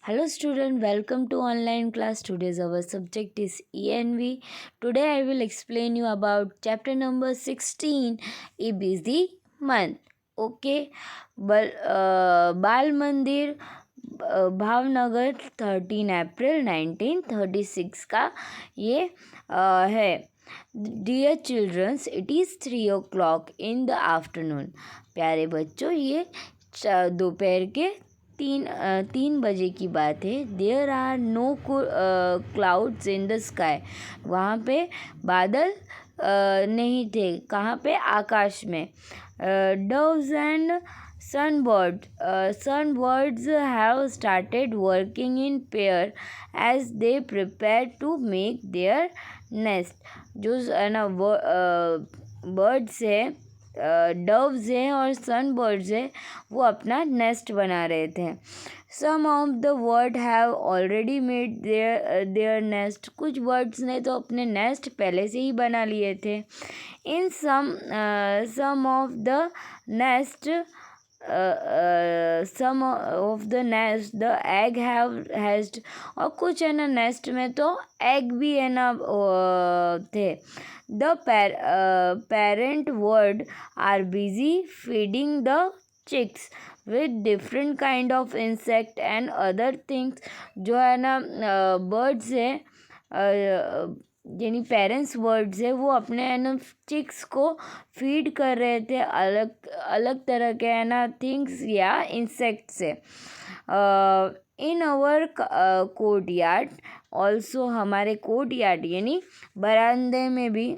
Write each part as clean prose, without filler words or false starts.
Hello student, welcome to online class. Today's our subject is ENV. Today I will explain you about chapter number 16, A Busy Month. Okay, Bal Mandir Bhavnagar 13 अप्रैल 1936 का ये है. Dear childrens, it is 3 o'clock in the afternoon. प्यारे बच्चों, ये दोपहर के 3 बजे की बात है. There are no clouds in the sky. वहाँ पे बादल नहीं थे. कहाँ पे? आकाश में. Doves and sunbirds have started working in pair as they prepare to make their nest. जो है ना बर्ड्स है, डव्स हैं और सनबर्ड्स है, वो अपना नेस्ट बना रहे थे. Some of the bird have already made their nest. कुछ बर्ड्स ने तो अपने नेस्ट पहले से ही बना लिए थे. In some of the nest some of the nest the egg have hatched. और कुछ है ना नेस्ट में तो एग भी है ना थे. The parent bird are busy feeding the chicks with different kind of insect and other things. जो है ना बर्ड्स है, यानी पेरेंट्स बर्ड्स है, वो अपने है ना चिक्स को फीड कर रहे थे अलग अलग तरह के है ना थिंग्स या इंसेक्ट से. In our courtyard also, हमारे कोर्ट यार्ड यानी बरामदे में भी,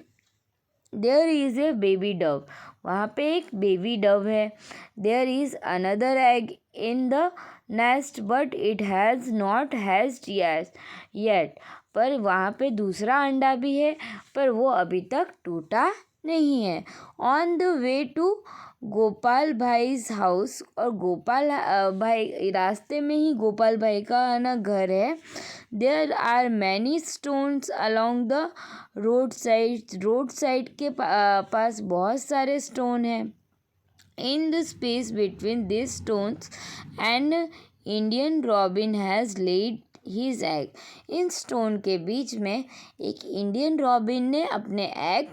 there is a baby dove. वहाँ पे एक बेबी डव है. There is another egg in the nest but it has not hatched yet. पर वहाँ पे दूसरा अंडा भी है, पर वो अभी तक टूटा नहीं है. On the way to Gopal भाई's हाउस. और गोपाल भाई, रास्ते में ही गोपाल भाई का ना घर है. There are many stones along the road side के पास बहुत सारे स्टोन हैं. In the space between this stones and Indian robin has laid his egg. इन स्टोन के बीच में एक इंडियन रॉबिन ने अपने एग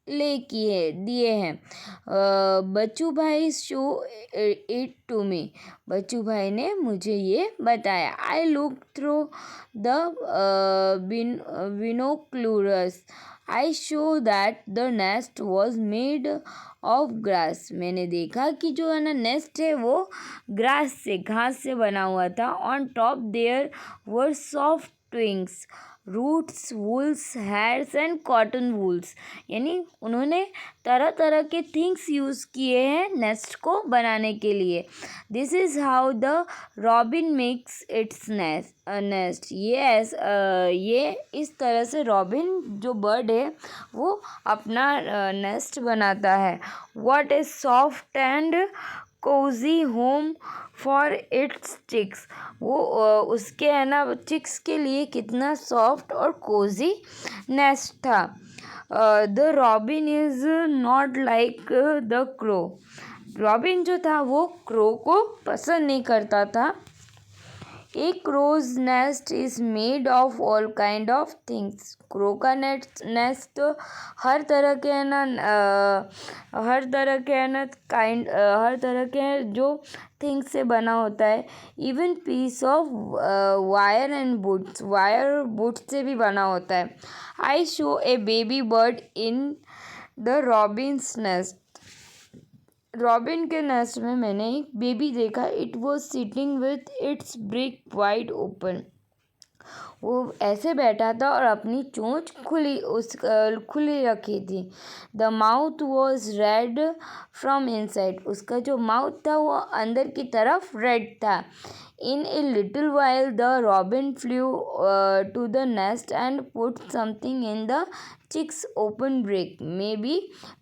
दिए हैं. बच्चू भाई show it to me. Bachchu भाई ने मुझे ये बताया. I look through the binoculars. I show that the nest was made of grass. मैंने देखा कि जो है ना नेस्ट है वो ग्रास से, घास से बना हुआ था. On top there were soft twigs, roots, wools, hairs and cotton wools. यानी उन्होंने तरह तरह के थिंग्स यूज़ किए हैं नेस्ट को बनाने के लिए. This is how the robin makes its nest. ये इस तरह से रॉबिन जो बर्ड है वो अपना नेस्ट बनाता है. What is soft and cozy home for its chicks. वो उसके है ना चिक्स के लिए कितना सॉफ्ट और कोजी नेस्ट था. The robin is not like the crow. Robin जो था वो क्रो को पसंद नहीं करता था. A crow's nest is made of all kind of things. Crow का नेस्ट तो हर तरह के है ना हर तरह के जो थिंग्स से बना होता है. Even piece of wire and bits. Wire और बुट्स से भी बना होता है. I saw a baby bird in the robin's nest. Robin के नेस्ट में मैंने एक बेबी देखा. It was sitting with its beak wide open. वो ऐसे बैठा था और अपनी चोंच खुली रखी थी. The mouth was red from inside. उसका जो माउथ था वो अंदर की तरफ रेड था. In a little while the robin flew to the nest and put something in the chick's open break. Maybe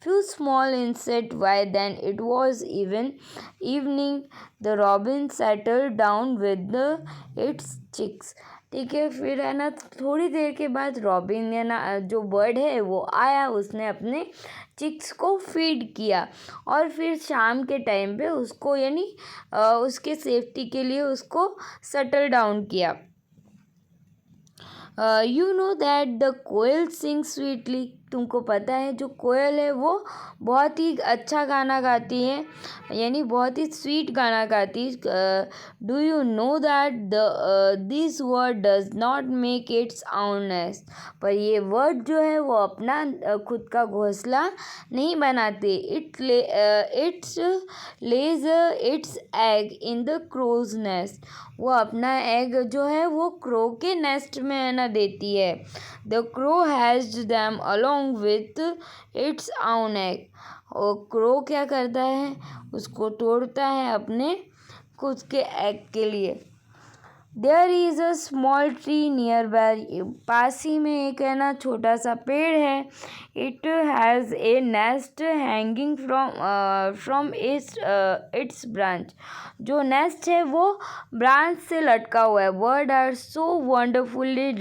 few small insects. By then it was evening. The robin settled down with its chicks. ठीक है। फिर है ना थोड़ी देर के बाद robin है ना जो बर्ड है वो आया, उसने अपने चिक्स को फीड किया और फिर शाम के टाइम पे उसको यानी उसके सेफ्टी के लिए उसको सेटल डाउन किया। You know that the koel sing sweetly, तुमको पता है जो कोयल है वो बहुत ही अच्छा गाना गाती है, यानी बहुत ही स्वीट गाना गाती है। Do you know that this word does not make its own nest, पर ये वर्ड जो है वो अपना खुद का घोंसला नहीं बनाते। It lays its egg in the crow's nest, वो अपना एग जो है वो क्रो के नेस्ट में है ना देती है। The crow has them along with its own egg, और क्रो क्या करता है, उसको तोड़ता है अपने खुद के एग के लिए। There is a small tree nearby, पास ही में एक है ना छोटा सा पेड़ है। It has a nest hanging from its branch, जो नेस्ट है वो ब्रांच से लटका हुआ है। Bird are so wonderfully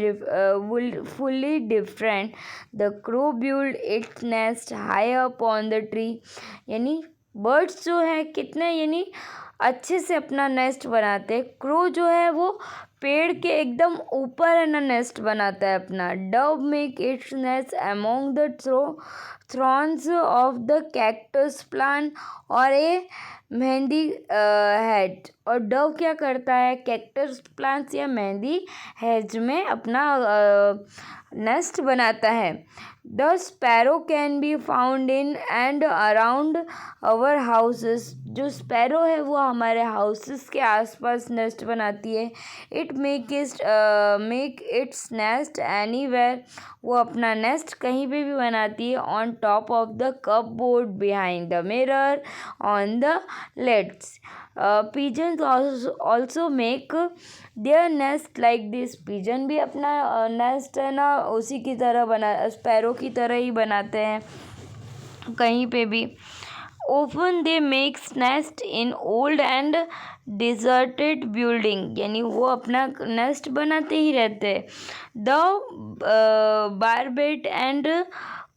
different, the crow build its nest high up on the tree, यानी बर्ड्स जो है कितने यानी अच्छे से अपना नेस्ट बनाते हैं। क्रो जो है वो पेड़ के एकदम ऊपर है ना नेस्ट बनाता है अपना। Dove make its nest among the Thrones of the cactus plant और ए मेहंदी हेड, और डव क्या करता है कैक्टस प्लांट्स या मेहंदी हेज में अपना नेस्ट बनाता है। The sparrow can be found in and around our houses, जो स्पैरो है वो हमारे हाउसेस के आसपास नेस्ट बनाती है। It make its nest anywhere, वो अपना नेस्ट कहीं पे भी बनाती है। On top of the cupboard, behind the mirror, on the ledges. Pigeons also make their nest like this, pigeon भी अपना नेस्ट है ना उसी की तरह बना स्पैरो की तरह ही बनाते हैं कहीं पे भी। Often they makes nest in old and deserted building, यानी वो अपना नेस्ट बनाते ही रहते हैं। The barbet and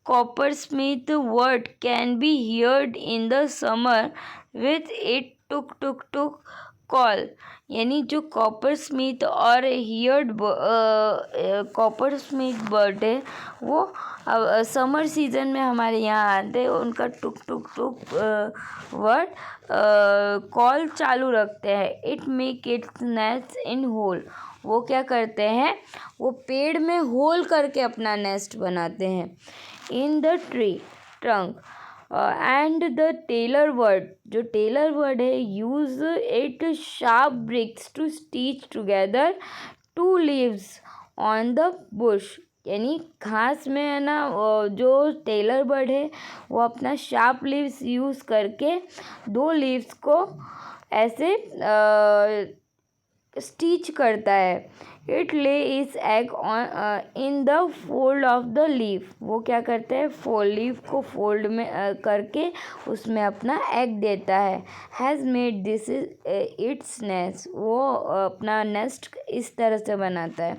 coppersmith bird can be heard in the summer with it tuk tuk tuk call, यानी जो कॉपर स्मिथ और हियर्ड कॉपर स्मिथ बर्ड है वो समर सीजन में हमारे यहाँ आते हैं, उनका टुक टुक टुक वर्ड कॉल चालू रखते हैं। It make its nest in hole, वो क्या करते हैं, वो पेड़ में होल करके अपना नेस्ट बनाते हैं। In the tree trunk and the tailor bird, जो टेलर वर्ड है use it sharp beaks to stitch together two leaves on the bush, यानी घास में है ना जो टेलर बर्ड है वो अपना शार्प लीव्स यूज़ करके दो लीव्स को ऐसे स्टिच करता है। इट ले इस egg on in the fold of the leaf, वो क्या करता है लीफ को फोल्ड में करके उसमें अपना एग देता है। Has made this its nest, वो अपना नेस्ट इस तरह से बनाता है।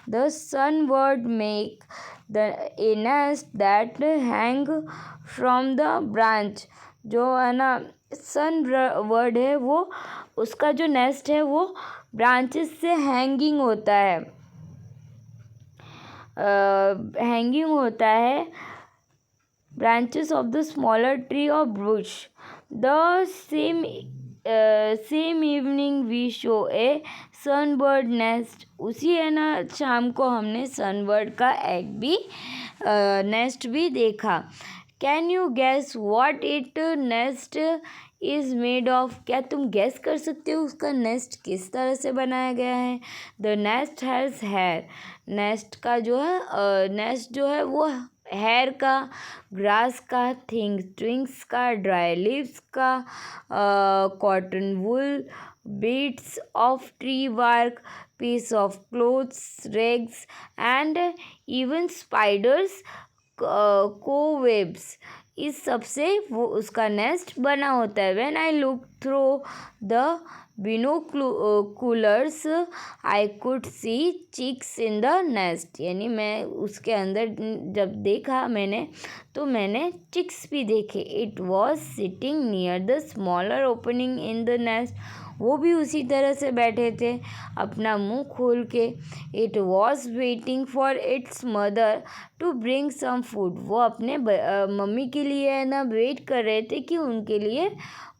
The sunbird make the a nest that hang from the branch, जो है ना सन बर्ड है वो उसका जो नेस्ट है वो ब्रांचेस से हैंगिंग होता है, हैंगिंग होता है branches of the smaller tree और brush. The same evening we show a sunbird nest, उसी है ना शाम को हमने सनबर्ड का एग भी नेस्ट भी देखा। Can you gas what it nest is made of, क्या तुम गैस कर सकते हो उसका नेस्ट किस तरह से बनाया गया है। The nest has hair, nest का जो है नेस्ट जो है वो हेयर का, ग्रास का, ट्विंग्स का, ड्राई लीव्स का, cotton wool, bits of tree bark, piece of cloths, rags and even spiders cobwebs, इस सब से वो उसका नेस्ट बना होता है। When I look through the binoculars I could see chicks in the nest, यानी मैं उसके अंदर जब देखा मैंने तो मैंने चिक्स भी देखे। It was sitting near the smaller opening in the nest, वो भी उसी तरह से बैठे थे अपना मुंह खोल के। It was waiting for its mother to bring some food, वो अपने मम्मी के लिए है ना वेट कर रहे थे कि उनके लिए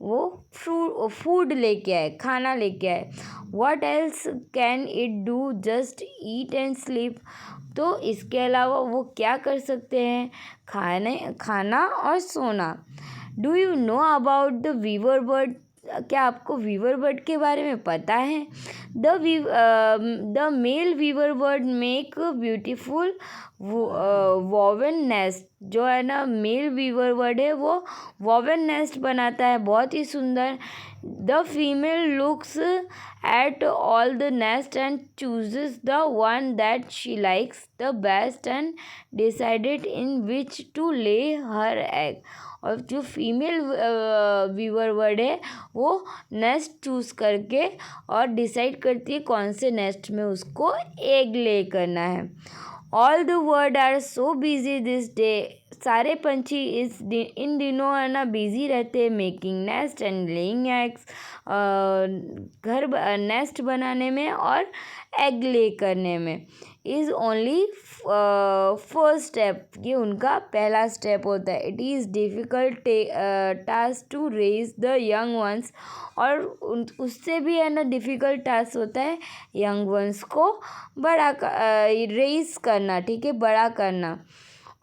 वो फूड लेके आए, खाना लेके आए। What else can it do, just eat and sleep, तो इसके अलावा वो क्या कर सकते हैं, खाना और सोना। Do you know about the weaver bird, क्या आपको वीवर बर्ड के बारे में पता है? The male weaver bird make beautiful woven nest, जो है ना मेल वीवर बर्ड है वो वोवन नेस्ट बनाता है, बहुत ही सुंदर। The female looks at all the nest and chooses the one that she likes the best and decided in which to lay her egg, और जो फीमेल वीवर बर्ड है वो नेस्ट चूज़ करके और डिसाइड करती है कौन से नेस्ट में उसको एग ले करना है। All the bird are so busy this day, सारे पंछी इन दिनों है ना बिजी रहते हैं making nest and laying eggs, घर नेस्ट बनाने में और एग ले करने में। इज़ ओनली फर्स्ट स्टेप, ये उनका पहला स्टेप होता है। It is difficult task to raise the young ones, और उससे भी है ना डिफ़िकल्ट टास्क होता है यंग वंस को बड़ा रेज करना, ठीक है, बड़ा करना।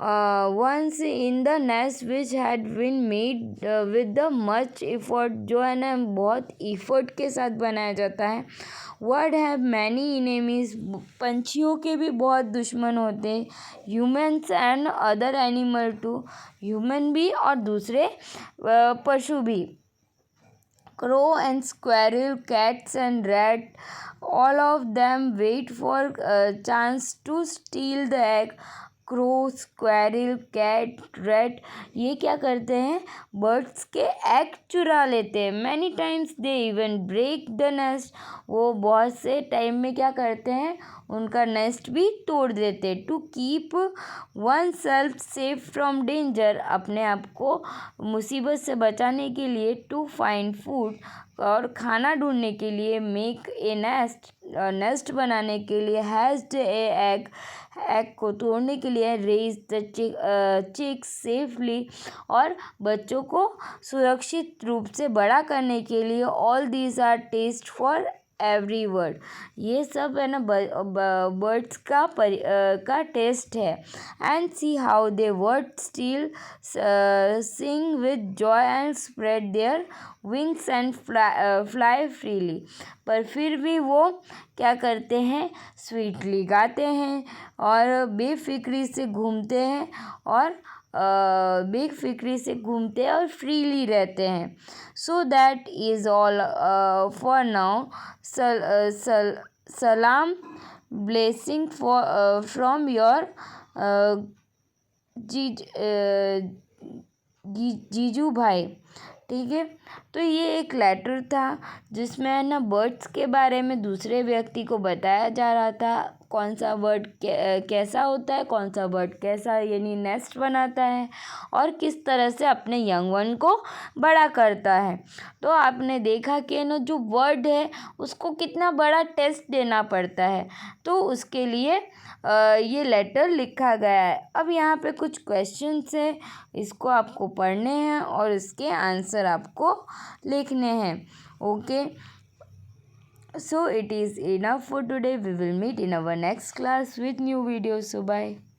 Once in the nest which had been made with the much effort, जो है ना बहुत एफर्ट के साथ बनाया जाता है। वर्ड हैव मैनी इनेमीज, पंछियों के भी बहुत दुश्मन होते हैं। Humans and other animal too, human भी और दूसरे पशु भी। Crow and squirrel, cats and rat, all of them wait for a chance to steal the egg. Crow, squirrel, cat, rat, ये क्या करते हैं, बर्ड्स के एग चुरा लेते हैं। Many times they even break the nest, वो बहुत से टाइम में क्या करते हैं, उनका नेस्ट भी तोड़ देते। To keep oneself safe from danger, अपने आप को मुसीबत से बचाने के लिए। टू फाइंड फूड, और खाना ढूंढने के लिए। मेक ए नेस्ट, नेस्ट बनाने के लिए। हैज्ड ए एग, एग को तोड़ने के लिए। रेज द चिक्स सेफली, और बच्चों को सुरक्षित रूप से बड़ा करने के लिए। All these are test for every bird, ये सब है ना बर्ड्स का टेस्ट है। And see how they bird still sing with joy and spread their wings and fly freely, पर फिर भी वो क्या करते हैं, स्वीटली गाते हैं और बेफिक्री से घूमते हैं, और बेफिक्री से घूमते हैं और फ्रीली रहते हैं। So that is all for now. सलाम, ब्लेसिंग फ्रॉम योर जीजू भाई, ठीक है। तो ये एक लेटर था जिसमें है ना बर्ड्स के बारे में दूसरे व्यक्ति को बताया जा रहा था, कौन सा बर्ड कैसा होता है, कौन सा बर्ड कैसा यानी नेस्ट बनाता है, और किस तरह से अपने यंग वन को बड़ा करता है। तो आपने देखा कि ना जो बर्ड है उसको कितना बड़ा टेस्ट देना पड़ता है, तो उसके लिए ये लेटर लिखा गया है। अब यहाँ पे कुछ क्वेश्चंस है, इसको आपको पढ़ने हैं और इसके आंसर आपको लिखने हैं। Okay, so it is enough for today. We will meet in our next class with new videos. So bye.